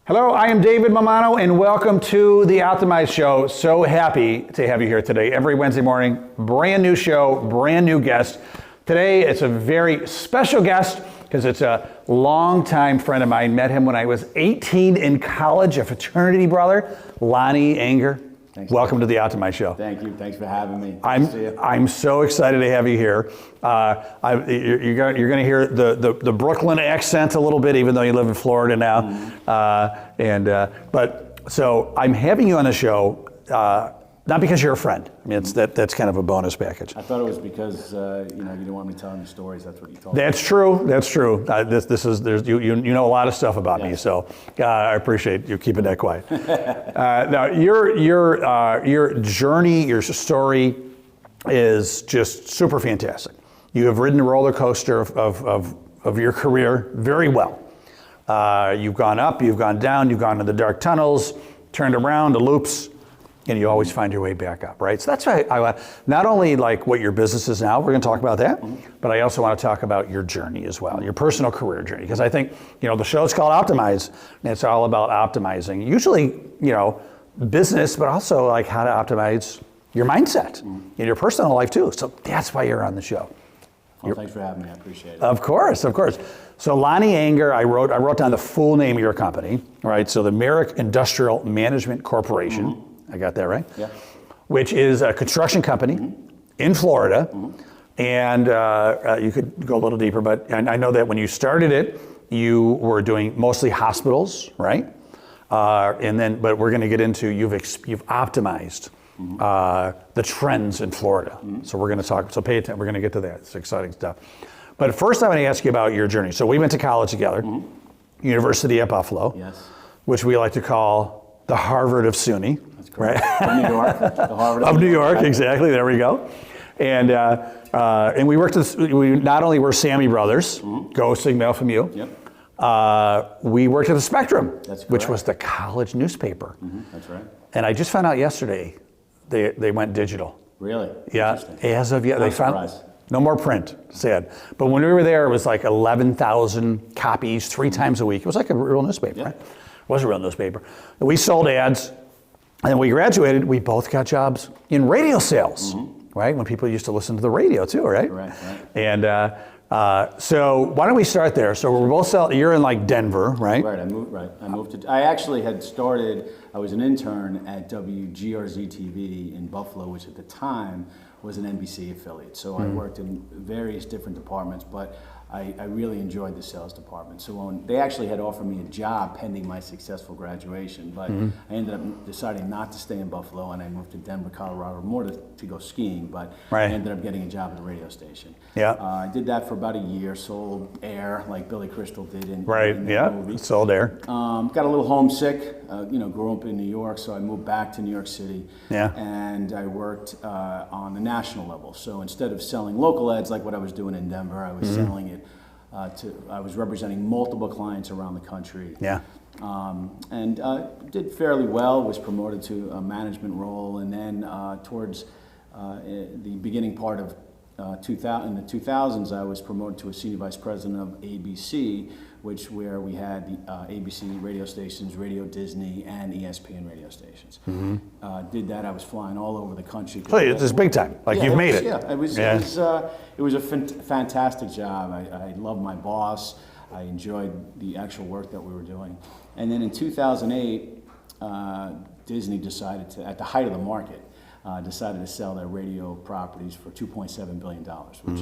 Hello, I am David Mammano and welcome to the Optimize Show. So happy to have you here today. Every Wednesday morning, brand new show, brand new guest. Today it's a very special guest because it's a longtime friend of mine. Met him when I was 18 in college, a fraternity brother, Lonny Anger. Thanks. Welcome to the Optimize Show. Thank you. Thanks for having me. I'm so excited to have you here. You're going to hear the Brooklyn accent a little bit, even though you live in Florida now. So I'm having you on the show not because you're a friend. I mean, that's kind of a bonus package. I thought it was because you didn't want me telling you stories. That's what you told me. That's true. That's true. You know a lot is about me, so I appreciate you keeping that quiet. Now your journey, your story is just super fantastic. You have ridden the roller coaster of your career very well. You've gone up, you've gone down, you've gone to the dark tunnels, turned around, the loops, and you always find your way back up, right? So that's why I want, not only like what your business is now, we're gonna talk about that, but I also wanna talk about your journey as well, your personal career journey. Because I think, the show's called Optimize, and it's all about optimizing. Usually, business, but also like how to optimize your mindset in your personal life too. So that's why you're on the show. Well, thanks for having me, I appreciate it. Of course. So Lonny Anger, I wrote down the full name of your company, right? So the Merrick Industrial Management Corporation. I got that right? Yeah. Which is a construction company in Florida. And you could go a little deeper, but I know that when you started it, you were doing mostly hospitals, right? But we're gonna get into, you've optimized the trends in Florida. So we're gonna talk, so pay attention, we're gonna get to that, it's exciting stuff. But first I'm gonna ask you about your journey. So we went to college together, University at Buffalo, Yes. which we like to call the Harvard of SUNY. That's correct. Right? New York, the Harvard of New York, exactly, there we go. And we worked we not only were Sammy Brothers, go Sigma from you. Yep. We worked at the Spectrum, That's which correct. was the college newspaper. That's right. And I just found out yesterday, they went digital. Really? Yeah, Interesting. as of yet, they found surprised. no more print, sad. But when we were there, it was like 11,000 copies, 3 times a week. It was like a real newspaper, right? It was a real newspaper. And we sold ads, and when we graduated, we both got jobs in radio sales, right? When people used to listen to the radio too, right? Right. And so why don't we start there? So we're both you're in like Denver, right? Right, I moved to, I actually had started, I was an intern at WGRZ TV in Buffalo, which at the time was an NBC affiliate. So I worked in various different departments, but I really enjoyed the sales department. So when they actually had offered me a job pending my successful graduation, but I ended up deciding not to stay in Buffalo, and I moved to Denver, Colorado, more to go skiing, but I ended up getting a job at a radio station. Yeah. I did that for about a year, sold air like Billy Crystal did in Yeah, movie. sold air. Got a little homesick, grew up in New York, so I moved back to New York City. Yeah. And I worked on the national level. So instead of selling local ads like what I was doing in Denver, I was selling it I was representing multiple clients around the country. Yeah. And did fairly well, was promoted to a management role, and then towards the beginning part of in the 2000s, I was promoted to a senior vice president of ABC, where we had the ABC radio stations, Radio Disney, and ESPN radio stations. Did that. I was flying all over the country. So it's big time. You've made it. Yeah, it was a fantastic job. I loved my boss. I enjoyed the actual work that we were doing. And then in 2008, Disney decided to, at the height of the market, decided to sell their radio properties for $2.7 billion, which,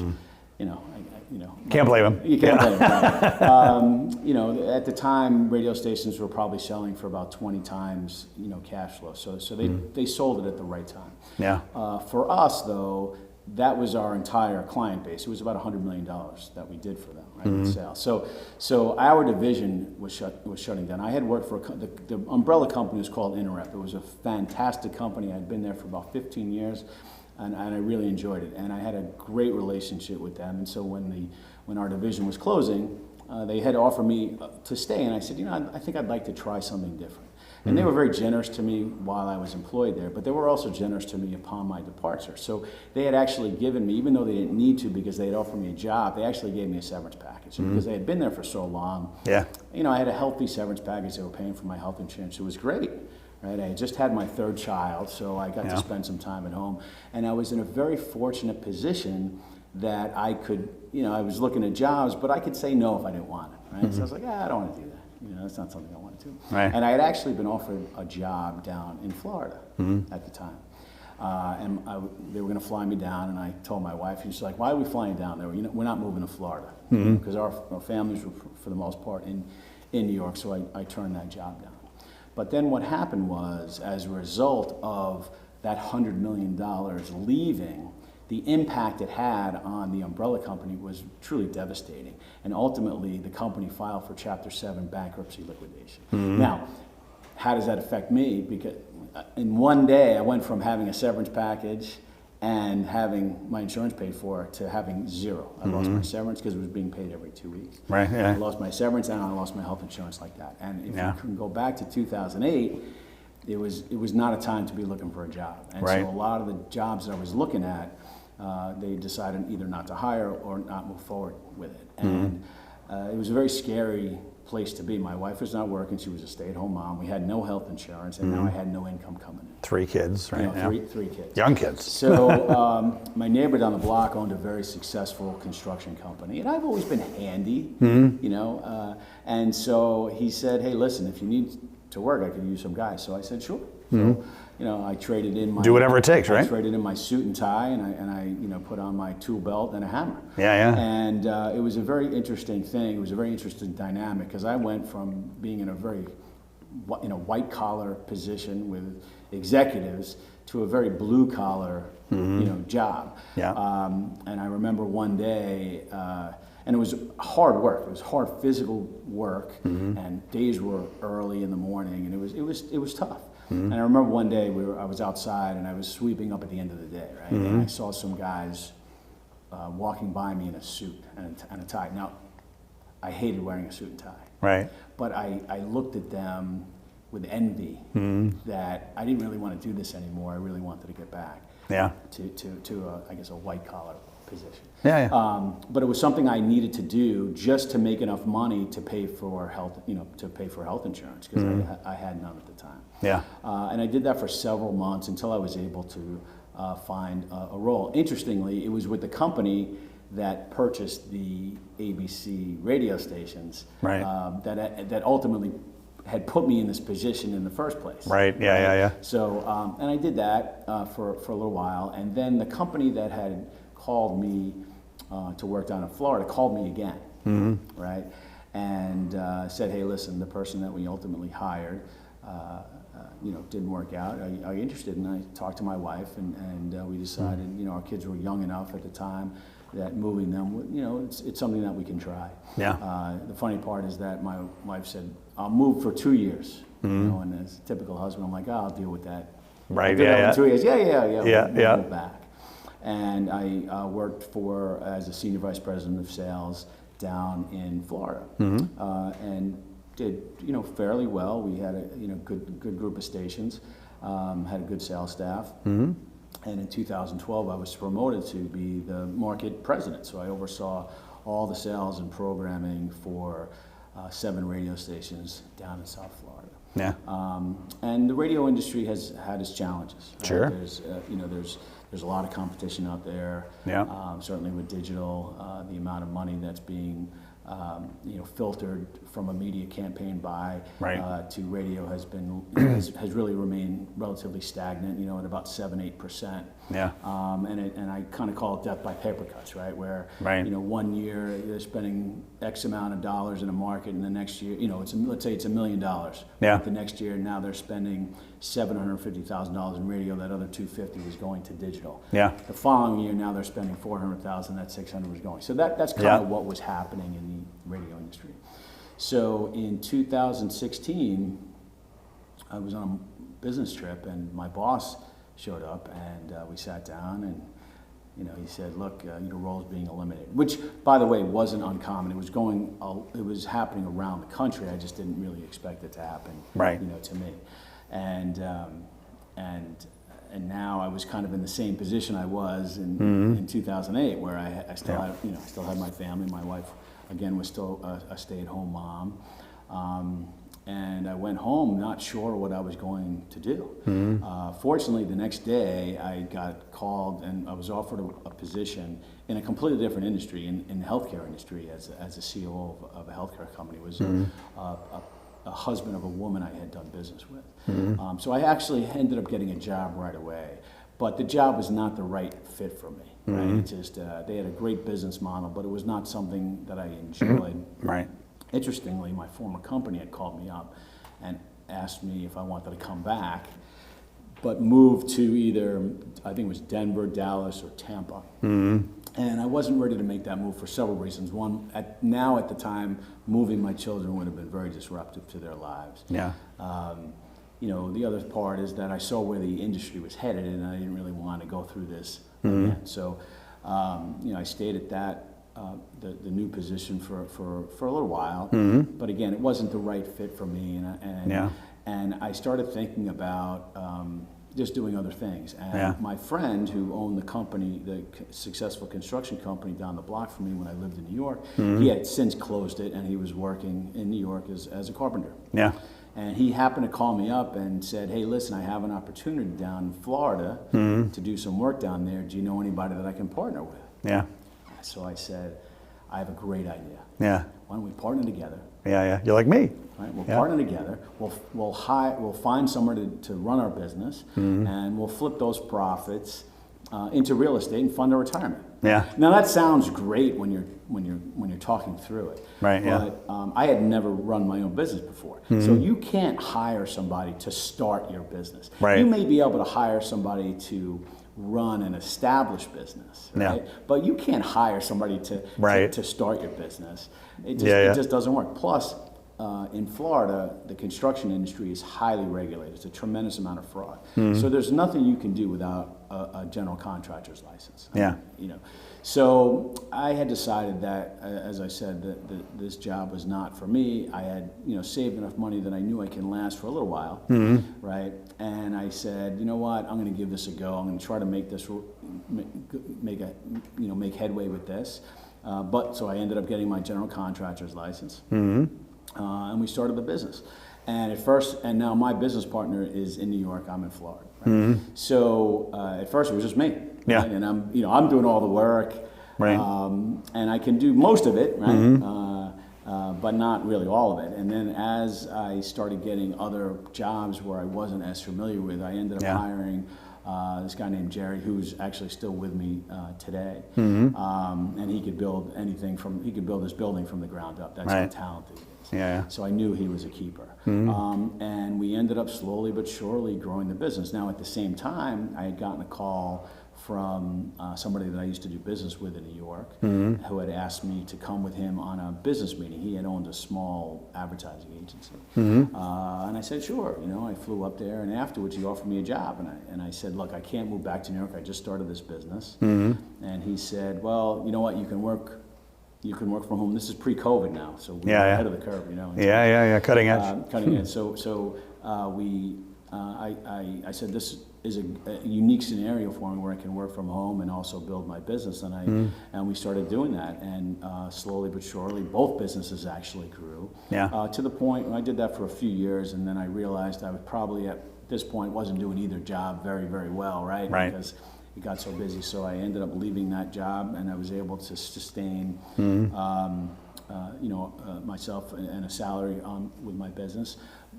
Can't blame them. You can't blame them. At the time, radio stations were probably selling for about 20 times, cash flow. So they sold it at the right time. Yeah. For us, though, that was our entire client base. It was about $100 million that we did for them, right, in sales. So our division was shutting down. I had worked for the umbrella company was called Interep. It was a fantastic company. I'd been there for about 15 years, and I really enjoyed it. And I had a great relationship with them. And so when our division was closing, they had offered me to stay, and I said, I think I'd like to try something different. And they were very generous to me while I was employed there, but they were also generous to me upon my departure. So they had actually given me, even though they didn't need to because they had offered me a job, they actually gave me a severance package. And because they had been there for so long, you know, I had a healthy severance package. They were paying for my health insurance. It was great. Right, I had just had my third child, so I got to spend some time at home. And I was in a very fortunate position that I could, you know, I was looking at jobs, but I could say no if I didn't want it, right? So I was like, I don't want to do that. You know, that's not something I want to do. Right. And I had actually been offered a job down in Florida at the time. They were going to fly me down, and I told my wife, and she's like, why are we flying down there? You know, we're not moving to Florida. Because our families were, for the most part, in New York, so I turned that job down. But then what happened was, as a result of that $100 million leaving, the impact it had on the umbrella company was truly devastating. And ultimately, the company filed for Chapter 7 bankruptcy liquidation. Now, how does that affect me? Because in one day, I went from having a severance package and having my insurance paid for to having zero. I lost my severance because it was being paid every 2 weeks. Right, yeah. I lost my severance and I lost my health insurance like that. And if you can go back to 2008, it was not a time to be looking for a job. And so a lot of the jobs that I was looking at, they decided either not to hire or not move forward with it. And it was a very scary place to be. My wife was not working. She was a stay-at-home mom. We had no health insurance, and now I had no income coming in. 3 kids, right? You know, three kids. Young kids. So my neighbor down the block owned a very successful construction company, and I've always been handy, you know. And so he said, hey, listen, if you need to work, I could use some guys. So I said, sure. So, you know, I traded in my... Do whatever it takes, right? I traded in my suit and tie, and I you know, put on my tool belt and a hammer. And it was a very interesting thing. It was a very interesting dynamic, because I went from being in a very, you know, white-collar position with executives to a very blue-collar, you know, job. And I remember one day, and it was hard work. It was hard physical work, and days were early in the morning, and it was tough. And I remember one day I was outside and I was sweeping up at the end of the day, right? And I saw some guys walking by me in a suit and a tie. Now, I hated wearing a suit and tie. Right. But I looked at them with envy that I didn't really want to do this anymore. I really wanted to get back to I guess, a white collar position. But it was something I needed to do just to make enough money to pay for health, you know, to pay for health insurance, because I had none at the time. And I did that for several months until I was able to find a role. Interestingly, it was with the company that purchased the ABC radio stations that ultimately had put me in this position in the first place. So, and I did that for a little while, and then the company that had called me to work down in Florida called me again, right? And said, hey, listen, the person that we ultimately hired, you know, didn't work out. Are you interested? And I talked to my wife, and we decided, you know, our kids were young enough at the time that moving them, you know, it's something that we can try. The funny part is that my wife said, I'll move for 2 years. You know, and as a typical husband, I'm like, oh, I'll deal with that. Right, In 2 years, we'll move back. And I worked as a senior vice president of sales down in Florida, and did, you know, fairly well. We had a, you know, good group of stations, had a good sales staff. And in 2012, I was promoted to be the market president. So I oversaw all the sales and programming for 7 radio stations down in South Florida. And the radio industry has had its challenges. Right? There's, you know, there's a lot of competition out there. Certainly with digital, the amount of money that's being you know, filtered from a media campaign buy to radio has been has really remained relatively stagnant. You know, at about 7-8%. And I kind of call it death by paper cuts, right? Where you know, one year they're spending X amount of dollars in a market, and the next year, you know, let's say it's $1 million. The next year, now they're spending $750,000 in radio. That other $250 was going to digital. The following year, now they're spending $400,000. That $600 was going. So that's kind of what was happening in the radio industry. So in 2016, I was on a business trip, and my boss showed up, and we sat down, and he said, look, your role's being eliminated, which, by the way, wasn't uncommon. It was happening around the country. I just didn't really expect it to happen, to me. And now I was kind of in the same position I was in 2008, where I still had my family. My wife, again, was still a stay-at-home mom. And I went home not sure what I was going to do. Fortunately, the next day I got called and I was offered a position in a completely different industry, in the healthcare industry, as a CEO of a healthcare company. It was a husband of a woman I had done business with. So I actually ended up getting a job right away. But the job was not the right fit for me. Right? It just they had a great business model, but it was not something that I enjoyed. Right. Interestingly, my former company had called me up and asked me if I wanted to come back, but move to either, I think it was Denver, Dallas, or Tampa. And I wasn't ready to make that move for several reasons. One, at the time, moving my children would have been very disruptive to their lives. Yeah. The other part is that I saw where the industry was headed, and I didn't really want to go through this again. So, I stayed at that. The new position for a little while, but again, it wasn't the right fit for me, and I started thinking about just doing other things. And my friend who owned the company, the successful construction company down the block from me when I lived in New York, he had since closed it, and he was working in New York as a carpenter. Yeah. And he happened to call me up and said, hey, listen, I have an opportunity down in Florida to do some work down there. Do you know anybody that I can partner with? Yeah. So I said, I have a great idea. Yeah. Why don't we partner together? Yeah. You're like me. Right. We'll partner together. We'll find somewhere to run our business, and we'll flip those profits into real estate and fund our retirement. Yeah. Now that sounds great when you're talking through it. Right. But I had never run my own business before, so you can't hire somebody to start your business. Right. You may be able to hire somebody to run an established business, right? But you can't hire somebody to start your business. It just doesn't work. Plus, in Florida, the construction industry is highly regulated. It's a tremendous amount of fraud. So there's nothing you can do without a general contractor's license. So I had decided that, as I said, that this job was not for me. I had, saved enough money that I knew I can last for a little while, right? And I said, you know what? I'm going to give this a go. I'm going to try to make headway with this. So I ended up getting my general contractor's license, and we started the business. And now my business partner is in New York. I'm in Florida. Right? So at first it was just me. Yeah. Right? And I'm doing all the work. Right. And I can do most of it. Right. But not really all of it. And then as I started getting other jobs where I wasn't as familiar with, I ended up hiring this guy named Jerry, who's actually still with me today. And he could build this building from the ground up. That's how talented he is. Yeah. So I knew he was a keeper. And we ended up slowly but surely growing the business. Now at the same time, I had gotten a call from somebody that I used to do business with in New York, who had asked me to come with him on a business meeting. He had owned a small advertising agency. And I said, sure. I flew up there, and afterwards he offered me a job. And I said, look, I can't move back to New York. I just started this business. And he said, well, you know what? You can work from home. This is pre-COVID now, so we're ahead of the curve, Cutting edge. Cutting edge. So I said, this is a unique scenario for me where I can work from home and also build my business, and we started doing that, and slowly but surely both businesses actually grew. To the point where I did that for a few years, and then I realized I was probably at this point wasn't doing either job very, very well, right? Because it got so busy. So I ended up leaving that job, and I was able to sustain myself and a salary with my business.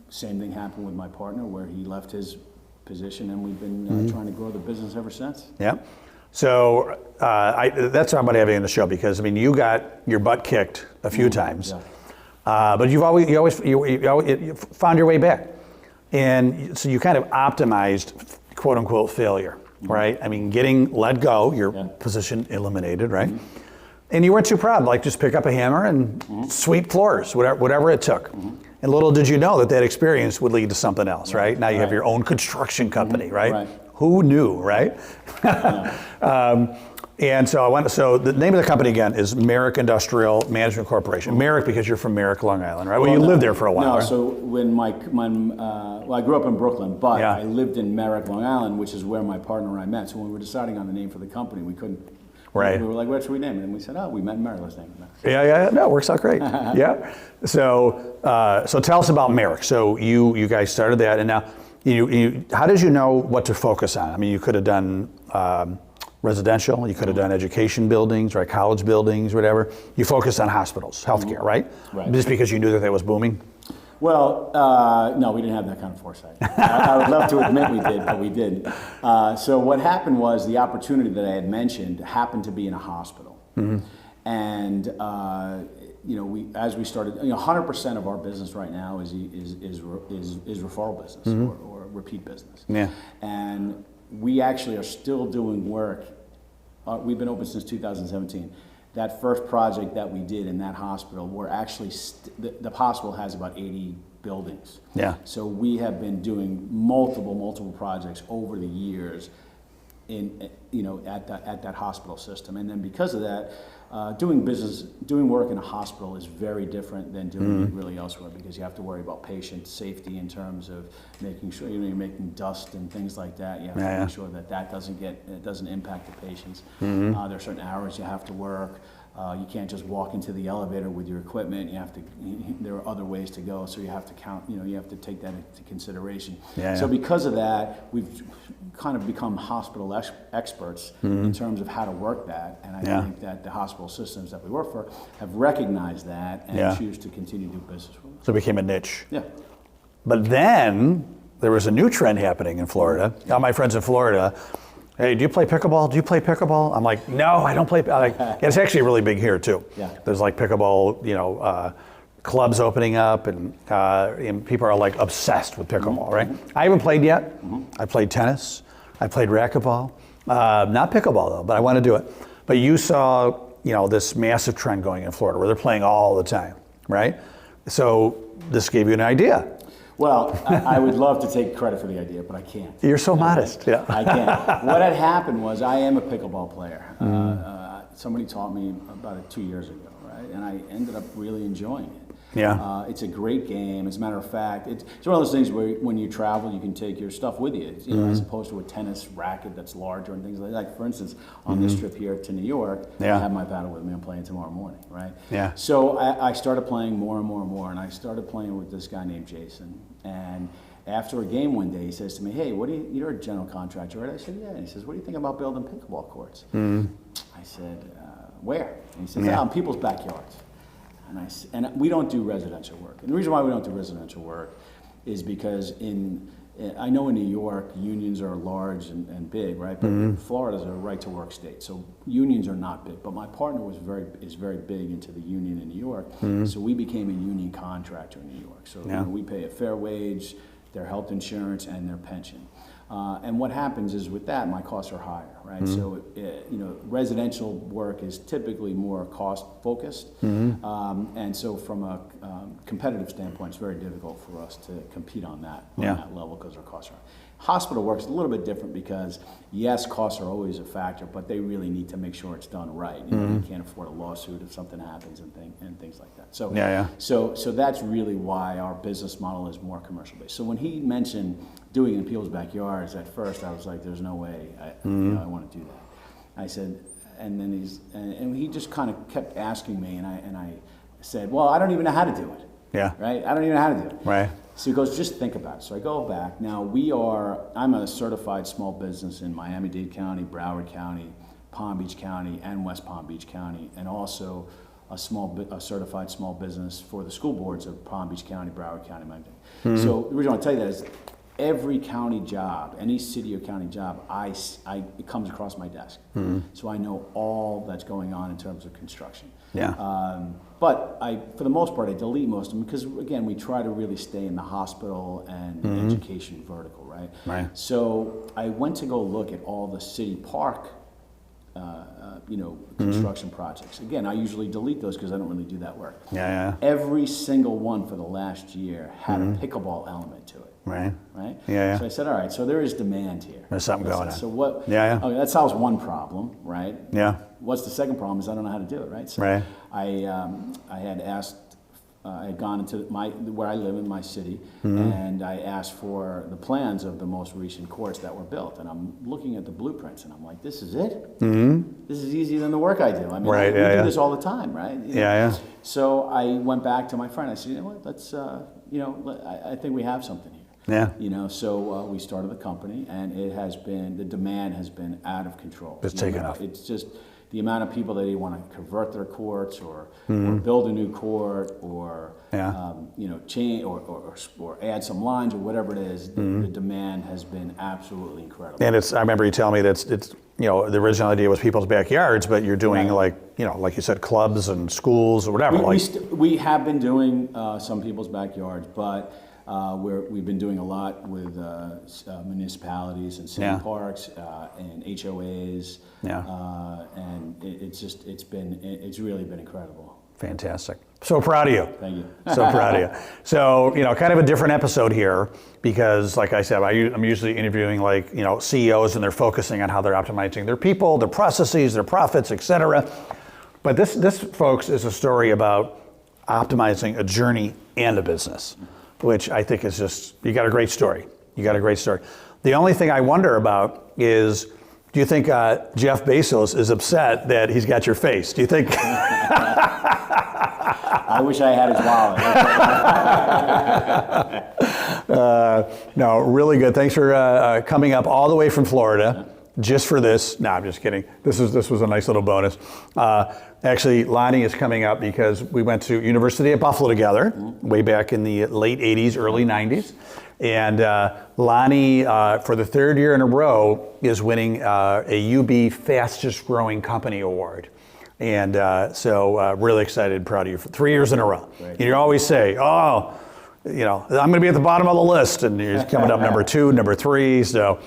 Same thing happened with my partner, where he left his position, and we've been trying to grow the business ever since. Yeah. So that's why I'm about having you on the show, because you got your butt kicked a few times, but you always found your way back, and so you kind of optimized quote unquote failure, right? Getting let go, your position eliminated, right? And you weren't too proud, like just pick up a hammer and sweep floors, whatever it took. And little did you know that experience would lead to something else, right? Now you have your own construction company, right? Who knew, right? And so so the name of the company again is Merrick Industrial Management Corporation. Merrick because you're from Merrick, Long Island, right? Well, you lived there for a while. No, right? so when well, I grew up in Brooklyn, but Yeah. I lived in Merrick, Long Island, which is where my partner and I met. So when we were deciding on the name for the company, we couldn't. Right. We were like, what should we name it? And we said, oh, we met in Merrick, let's name it Merrick. Yeah. No, it works out great. Yeah. So tell us about Merrick. So you guys started that, and now how did you know what to focus on? I mean, you could have done residential, you could have done education buildings, right? College buildings, whatever. You focused on hospitals, healthcare, right? Right. Just because you knew that was booming. Well, no, we didn't have that kind of foresight. I would love to admit we did, but we didn't. So what happened was the opportunity that I had mentioned happened to be in a hospital. And as we started, 100% of our business right now is referral business or repeat business. Yeah. And we actually are still doing work. We've been open since 2017. That first project that we did in that hospital, we're actually the hospital has about 80 buildings. Yeah. So we have been doing multiple projects over the years at that hospital system, and then because of that, doing work in a hospital is very different than doing it really elsewhere, because you have to worry about patient safety in terms of making sure you're making dust and things like that. You have to make sure that doesn't impact the patients. There are certain hours you have to work. You can't just walk into the elevator with your equipment. There are other ways to go, so you have to count. You have to take that into consideration. So because of that, we've kind of become hospital experts in terms of how to work that, and I think that the hospital systems that we work for have recognized that and choose to continue to do business with us. So it became a niche. Yeah. But then there was a new trend happening in Florida. All my friends in Florida, hey, do you play pickleball? Do you play pickleball? I'm like, no, I don't play. It's actually really big here too. Yeah. There's like pickleball, clubs opening up, and people are like obsessed with pickleball, right? I haven't played yet. I played tennis. I played racquetball. Not pickleball though, but I want to do it. But you saw, this massive trend going in Florida where they're playing all the time, right? So this gave you an idea. Well, I would love to take credit for the idea, but I can't. You're so modest. Yeah. I can't. What had happened was I am a pickleball player. Somebody taught me about 2 years ago, right? And I ended up really enjoying it. Yeah. It's a great game. As a matter of fact, it's one of those things where when you travel, you can take your stuff with you, as opposed to a tennis racket that's larger and things like that. Like, for instance, on this trip here to New York, I have my paddle with me. I'm playing tomorrow morning, right? Yeah. So I started playing more and more and more, and I started playing with this guy named Jason. And after a game one day, he says to me, hey, you're a general contractor, right? I said, yeah. And he says, what do you think about building pickleball courts? I said, where? And he says, in people's backyards. And we don't do residential work. And the reason why we don't do residential work is because I know in New York, unions are large and big, right? But Florida's a right-to-work state, so unions are not big. But my partner is very big into the union in New York, so we became a union contractor in New York. So we pay a fair wage, their health insurance, and their pension. And what happens is with that, my costs are higher, right? So, residential work is typically more cost focused. And so from a competitive standpoint, it's very difficult for us to compete on that level because our costs are high. Hospital work is a little bit different because, yes, costs are always a factor, but they really need to make sure it's done right. You can't afford a lawsuit if something happens and things like that. So, so that's really why our business model is more commercial based. So when he mentioned doing it in people's backyards, at first I was like, "There's no way I want to do that." I said, and then he just kind of kept asking me, and I said, "Well, I don't even know how to do it." Yeah. Right. I don't even know how to do it. Right. So he goes, just think about it. So I go back. Now I'm a certified small business in Miami-Dade County, Broward County, Palm Beach County, and West Palm Beach County, and also a certified small business for the school boards of Palm Beach County, Broward County, Miami-Dade. So the reason I tell you that is every county job, any city or county job, it comes across my desk. So I know all that's going on in terms of construction. Yeah. But for the most part, I delete most of them because, again, we try to really stay in the hospital and education vertical, right? Right. So I went to go look at all the city park construction projects. Again, I usually delete those because I don't really do that work. Yeah. Every single one for the last year had a pickleball element to it. Right. Right? Yeah. So I said, all right, so there is demand here. There's something going on. So what? Yeah. Okay, that solves one problem, right? Yeah. What's the second problem is I don't know how to do it, right? So Right. I had asked, I had gone into where I live in my city, and I asked for the plans of the most recent courts that were built. And I'm looking at the blueprints, and I'm like, this is it? This is easier than the work I do. I mean, Right, we yeah, do yeah. this all the time, right? You know? Yeah. So I went back to my friend. I said, you know what, let's, I think we have something here. Yeah. So we started the company, and the demand has been out of control. It's taken off. It's just the amount of people that they want to convert their courts or build a new court or change or add some lines or whatever it is. The demand has been absolutely incredible. And I remember you telling me that it's the original idea was people's backyards, but you're doing Right. like you said, clubs and schools or whatever. We have been doing some people's backyards, but we've been doing a lot with municipalities and city parks and HOAs. And it's really been incredible. Fantastic. So proud of you. Thank you. So proud of you. So, kind of a different episode here because, like I said, I'm usually interviewing CEOs and they're focusing on how they're optimizing their people, their processes, their profits, etc. But this, folks, is a story about optimizing a journey and a business, which I think is just, you got a great story. The only thing I wonder about is, do you think Jeff Bezos is upset that he's got your face? Do you think? I wish I had his wallet. No, really good. Thanks for coming up all the way from Florida just for this. No, I'm just kidding. This was a nice little bonus. Actually, Lonny is coming up because we went to University of Buffalo together way back in the late 80s, early 90s. And Lonny, for the third year in a row, is winning a UB Fastest Growing Company Award. And so really excited, proud of you for 3 years in a row. Great. You always say, I'm going to be at the bottom of the list, and you're coming up number 2, number 3. So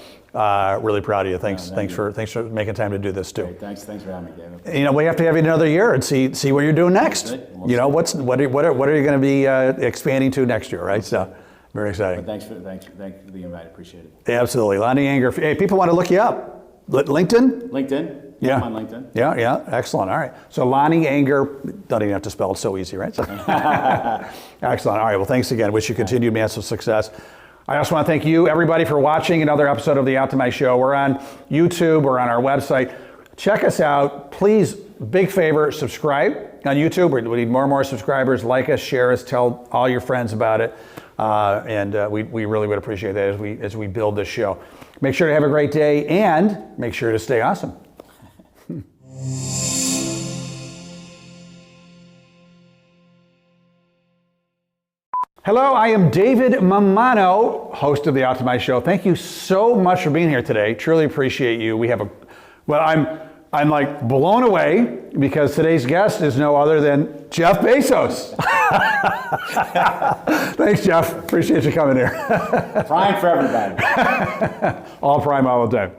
really proud of you. Thanks for making time to do this too. Great. Thanks for having me, David. We have to have you another year and see what you're doing next. We'll What are you going to be expanding to next year, right? So very exciting. Thanks for the invite. Appreciate it. Absolutely, Lonny Anger. Hey, people want to look you up. LinkedIn. LinkedIn. Yeah. I'm on LinkedIn. Yeah. Excellent. All right. So Lonny Anger, don't even have to spell it, so easy, right? So, excellent. All right. Well, thanks again. Wish you continued massive success. I also want to thank you, everybody, for watching another episode of The Optimize Show. We're on YouTube. We're on our website. Check us out. Please, big favor, subscribe on YouTube. We need more and more subscribers. Like us, share us, tell all your friends about it. And we really would appreciate that as we build this show. Make sure to have a great day and make sure to stay awesome. Hello, I am David Mammano, host of The Optimize Show. Thank you so much for being here today. Truly appreciate you. I'm like blown away because today's guest is no other than Jeff Bezos. Thanks, Jeff. Appreciate you coming here. Prime for everybody. All prime all the time.